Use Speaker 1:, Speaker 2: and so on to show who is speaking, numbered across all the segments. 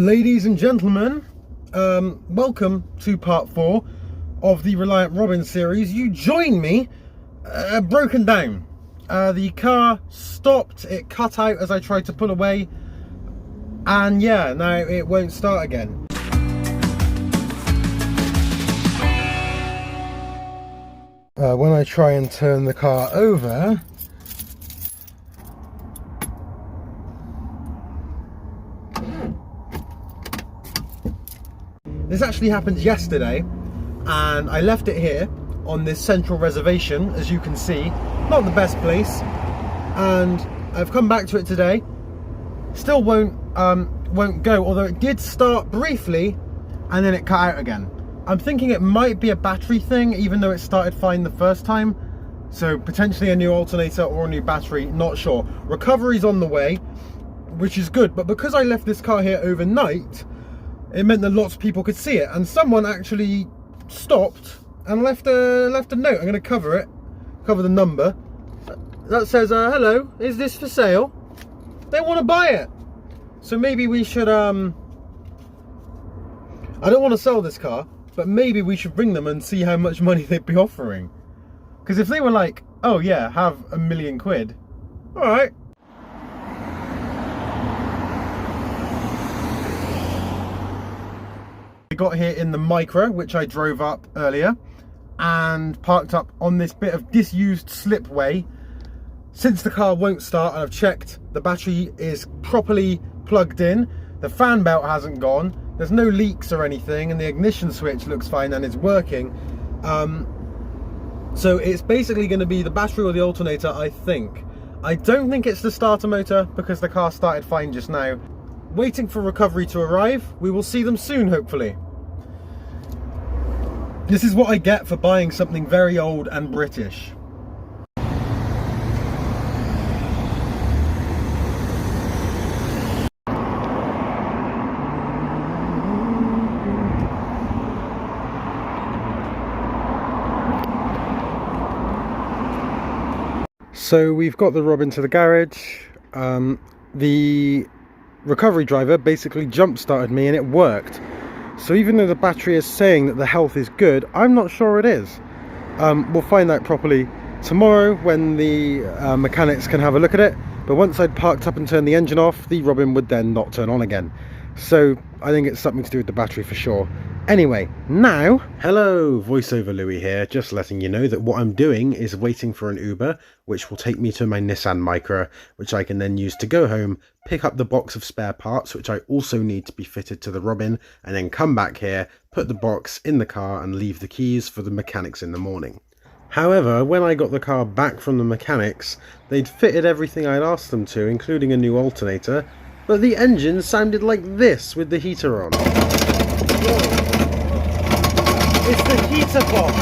Speaker 1: Ladies and gentlemen, welcome to part 4 of the Reliant Robin series. You join me broken down. The car stopped, it cut out as I tried to pull away, and yeah, now it won't start again. When I try and turn the car over, this actually happened yesterday, and I left it here on this central reservation, as you can see. Not the best place, and I've come back to it today. Still won't go, although it did start briefly and then it cut out again. I'm thinking it might be a battery thing, even though it started fine the first time. So potentially a new alternator or a new battery, not sure. Recovery's on the way, which is good, but because I left this car here overnight, it meant that lots of people could see it, and someone actually stopped and left a note. I'm going to cover the number that says, hello, is this for sale? They want to buy it. So maybe we should, I don't want to sell this car, but maybe we should bring them and see how much money they'd be offering. Because if they were like, oh yeah, have £1 million, all right. We got here in the Micra, which I drove up earlier, and parked up on this bit of disused slipway. Since the car won't start, and I've checked, the battery is properly plugged in, the fan belt hasn't gone, there's no leaks or anything, and the ignition switch looks fine and is working. So it's basically going to be the battery or the alternator, I think. I don't think it's the starter motor, because the car started fine just now. Waiting for recovery to arrive. We will see them soon, hopefully. This is what I get for buying something very old and British. So we've got the Robin to the garage. The recovery driver basically jump started me and it worked. So even though the battery is saying that the health is good, I'm not sure it is. We'll find out properly tomorrow when the mechanics can have a look at it. But once I'd parked up and turned the engine off, the Robin would then not turn on again. So I think it's something to do with the battery for sure. Anyway, now, hello, voiceover Louis here, just letting you know that what I'm doing is waiting for an Uber, which will take me to my Nissan Micra, which I can then use to go home, pick up the box of spare parts, which I also need to be fitted to the Robin, and then come back here, put the box in the car and leave the keys for the mechanics in the morning. However, when I got the car back from the mechanics, they'd fitted everything I'd asked them to, including a new alternator, but the engine sounded like this with the heater on. It's the heater box!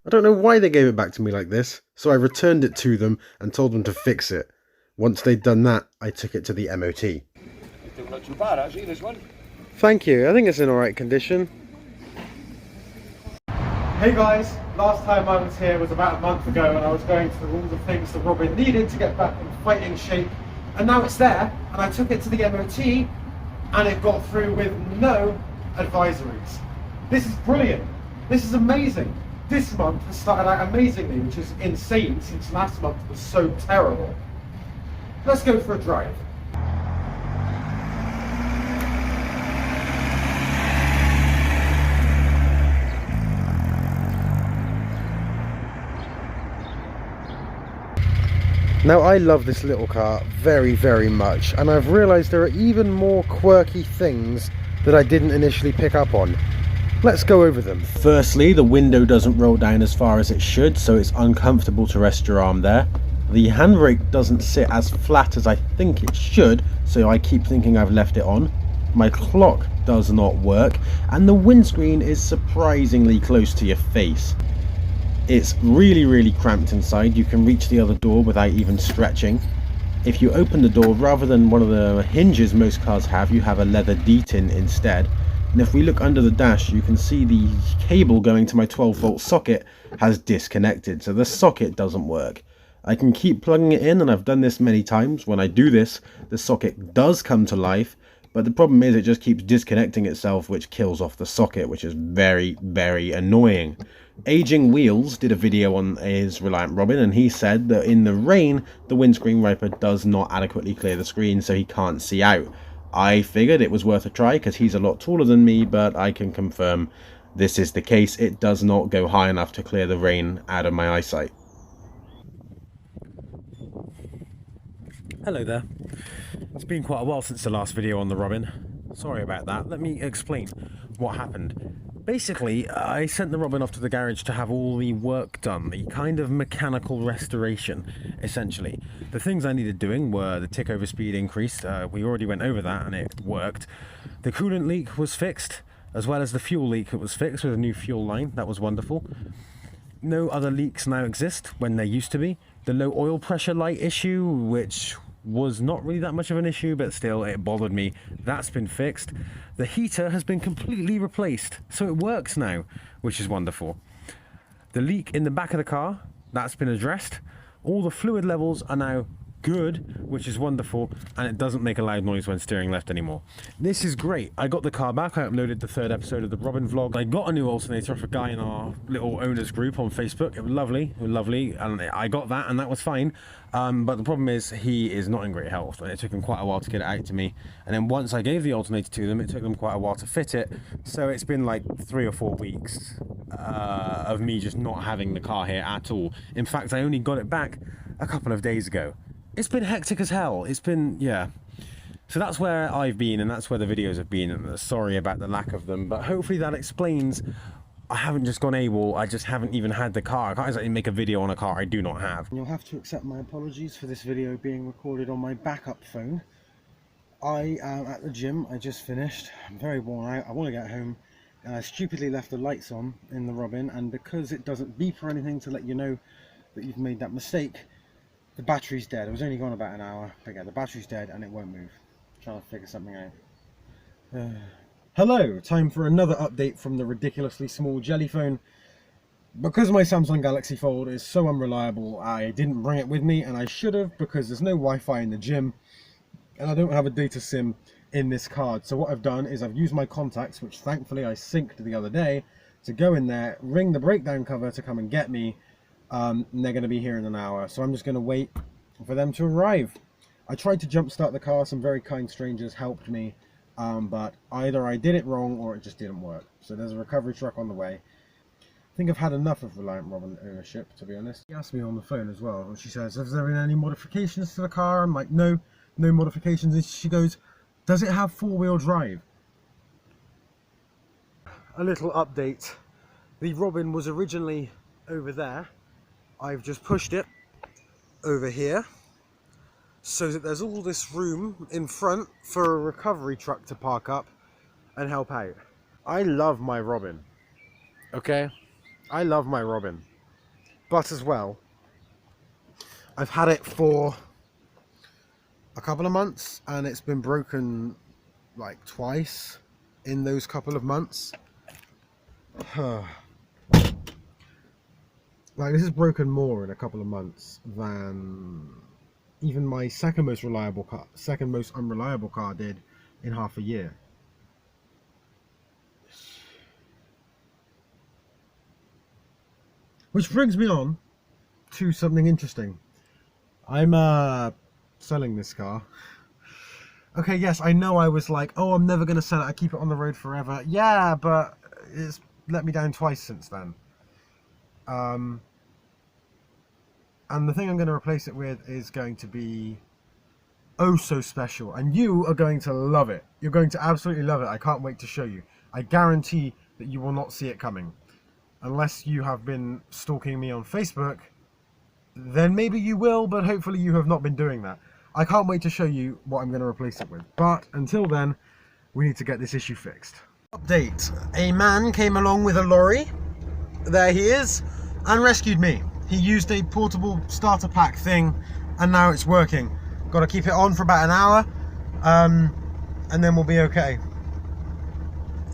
Speaker 1: I don't know why they gave it back to me like this, so I returned it to them and told them to fix it. Once they'd done that, I took it to the MOT.
Speaker 2: Not too bad actually, this one.
Speaker 1: Thank you, I think it's in alright condition. Hey guys, last time I was here was about a month ago, and I was going through all the things the Robin needed to get back in fighting shape, and now it's there, and I took it to the MOT, and it got through with no advisories. This is brilliant. This is amazing. This month has started out amazingly, which is insane since last month was so terrible. Let's go for a drive. Now I love this little car very, very much, and I've realised there are even more quirky things that I didn't initially pick up on. Let's go over them. Firstly, the window doesn't roll down as far as it should, so it's uncomfortable to rest your arm there. The handbrake doesn't sit as flat as I think it should, so I keep thinking I've left it on. My clock does not work, and the windscreen is surprisingly close to your face. It's really, really cramped inside. You can reach the other door without even stretching. If you open the door, rather than one of the hinges most cars have, you have a leather D-tin instead. And if we look under the dash, you can see the cable going to my 12-volt socket has disconnected, so the socket doesn't work. I can keep plugging it in, and I've done this many times. When I do this, the socket does come to life, but the problem is it just keeps disconnecting itself, which kills off the socket, which is very, very annoying. Aging Wheels did a video on his Reliant Robin, and he said that in the rain, the windscreen wiper does not adequately clear the screen, so he can't see out. I figured it was worth a try because he's a lot taller than me, but I can confirm this is the case. It does not go high enough to clear the rain out of my eyesight.
Speaker 3: Hello there. It's been quite a while since the last video on the Robin. Sorry about that. Let me explain what happened. Basically, I sent the Robin off to the garage to have all the work done, the kind of mechanical restoration, essentially. The things I needed doing were the tick over speed increased. We already went over that and it worked. The coolant leak was fixed, as well as the fuel leak. It was fixed with a new fuel line. That was wonderful. No other leaks now exist when there used to be. The low oil pressure light issue, which was not really that much of an issue, but still it bothered me, that's been fixed. The heater has been completely replaced, so it works now, which is wonderful. The leak in the back of the car, that's been addressed. All the fluid levels are now good, which is wonderful, and it doesn't make a loud noise when steering left anymore. This is great. I got the car back. I uploaded the 3rd episode of the Robin vlog. I got a new alternator off a guy in our little owners group on Facebook. It was lovely, and I got that, and that was fine. But the problem is he is not in great health, and it took him quite a while to get it out to me. And then once I gave the alternator to them, it took them quite a while to fit it. So it's been like 3 or 4 weeks of me just not having the car here at all. In fact, I only got it back a couple of days ago. It's been hectic as hell. It's been, yeah. So that's where I've been, and that's where the videos have been, and sorry about the lack of them, but hopefully that explains I haven't just gone AWOL, I just haven't even had the car. I can't exactly make a video on a car I do not have.
Speaker 1: You'll have to accept my apologies for this video being recorded on my backup phone. I am at the gym. I just finished. I'm very worn out. I want to get home, and I stupidly left the lights on in the Robin, and because it doesn't beep or anything to let you know that you've made that mistake, the battery's dead. It was only gone about an hour. But yeah, the battery's dead and it won't move. I'm trying to figure something out. Hello, time for another update from the ridiculously small jelly phone. Because my Samsung Galaxy Fold is so unreliable, I didn't bring it with me, and I should have, because there's no Wi-Fi in the gym and I don't have a data SIM in this card. So what I've done is I've used my contacts, which thankfully I synced the other day, to go in there, ring the breakdown cover to come and get me. And they're going to be here in an hour, so I'm just going to wait for them to arrive. I tried to jump start the car. Some very kind strangers helped me, but either I did it wrong or it just didn't work. So there's a recovery truck on the way. I think I've had enough of Reliant Robin ownership, to be honest. She asked me on the phone as well, and she says, has there been any modifications to the car? I'm like, no modifications. And she goes, does it have 4-wheel drive? A little update. The Robin was originally over there. I've just pushed it over here so that there's all this room in front for a recovery truck to park up and help out. I love my Robin, okay? I love my Robin, but as well, I've had it for a couple of months and it's been broken like twice in those couple of months. Like, this is broken more in a couple of months than even my second most unreliable car did in half a year. Which brings me on to something interesting. I'm selling this car. Okay, yes, I know I was like, oh, I'm never going to sell it. I keep it on the road forever. Yeah, but it's let me down twice since then. And the thing I'm going to replace it with is going to be oh so special, and you are going to love it. You're going to absolutely love it. I can't wait to show you. I guarantee that you will not see it coming. Unless you have been stalking me on Facebook, then maybe you will, but hopefully you have not been doing that. I can't wait to show you what I'm going to replace it with. But until then, we need to get this issue fixed. Update. A man came along with a lorry. There he is. And rescued me. He used a portable starter pack thing, and now it's working. Got to keep it on for about an hour, and then we'll be okay.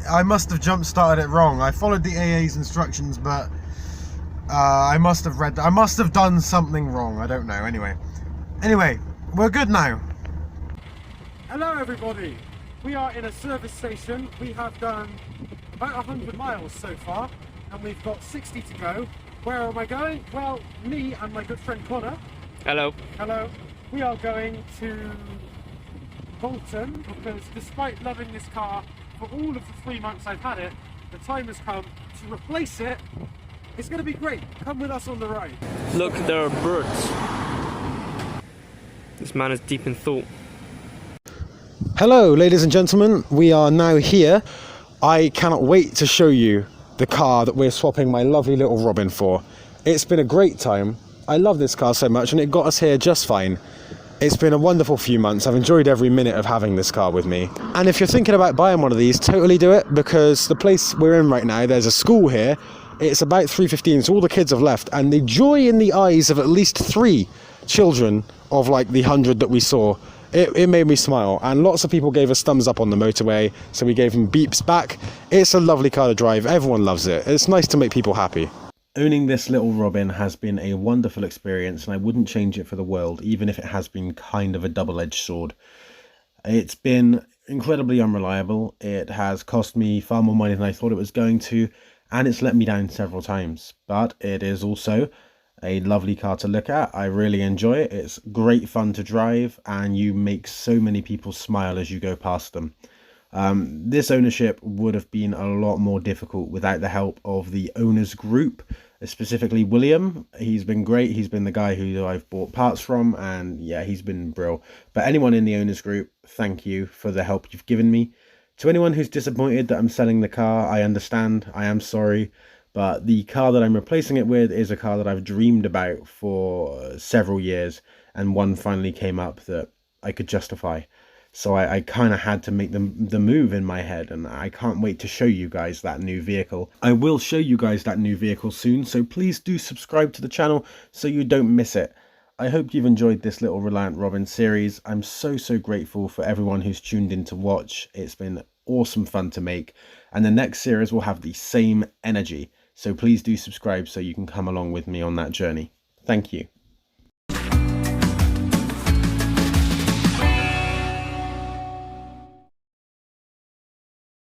Speaker 1: I must have jump started it wrong. I followed the AA's instructions, but I must have read that. I must have done something wrong. I don't know. Anyway, we're good now.
Speaker 3: Hello everybody. We are in a service station. We have done about 100 miles so far, and we've got 60 to go. Where am I going? Well, me and my good friend Connor.
Speaker 4: Hello.
Speaker 3: Hello. We are going to Bolton because despite loving this car for all of the 3 months I've had it, the time has come to replace it. It's going to be great. Come with us on the ride.
Speaker 4: Look, there are birds. This man is deep in thought.
Speaker 1: Hello, ladies and gentlemen. We are now here. I cannot wait to show you the car that we're swapping my lovely little Robin for. It's been a great time. I love this car so much, and it got us here just fine. It's been a wonderful few months. I've enjoyed every minute of having this car with me. And if you're thinking about buying one of these, totally do it, because the place we're in right now, there's a school here. It's about 3:15, so all the kids have left, and the joy in the eyes of at least 3 children of like the 100 that we saw, it made me smile. And lots of people gave us thumbs up on the motorway, so we gave them beeps back. It's a lovely car to drive. Everyone loves it. It's nice to make people happy. Owning this little Robin has been a wonderful experience, and I wouldn't change it for the world, even if it has been kind of a double-edged sword. It's been incredibly unreliable. It has cost me far more money than I thought it was going to, and it's let me down several times. But it is also a lovely car to look at. I really enjoy it. It's great fun to drive, and you make so many people smile as you go past them. This ownership would have been a lot more difficult without the help of the owners group, specifically William. He's been great. He's been the guy who I've bought parts from, and yeah, he's been brilliant. But anyone in the owners group, thank you for the help you've given me. To anyone who's disappointed that I'm selling the car, I understand. I am sorry. But the car that I'm replacing it with is a car that I've dreamed about for several years, and one finally came up that I could justify. So I kind of had to make the move in my head, and I can't wait to show you guys that new vehicle. I will show you guys that new vehicle soon, so please do subscribe to the channel so you don't miss it. I hope you've enjoyed this little Reliant Robin series. I'm so grateful for everyone who's tuned in to watch. It's been awesome fun to make, and the next series will have the same energy. So please do subscribe so you can come along with me on that journey. Thank you.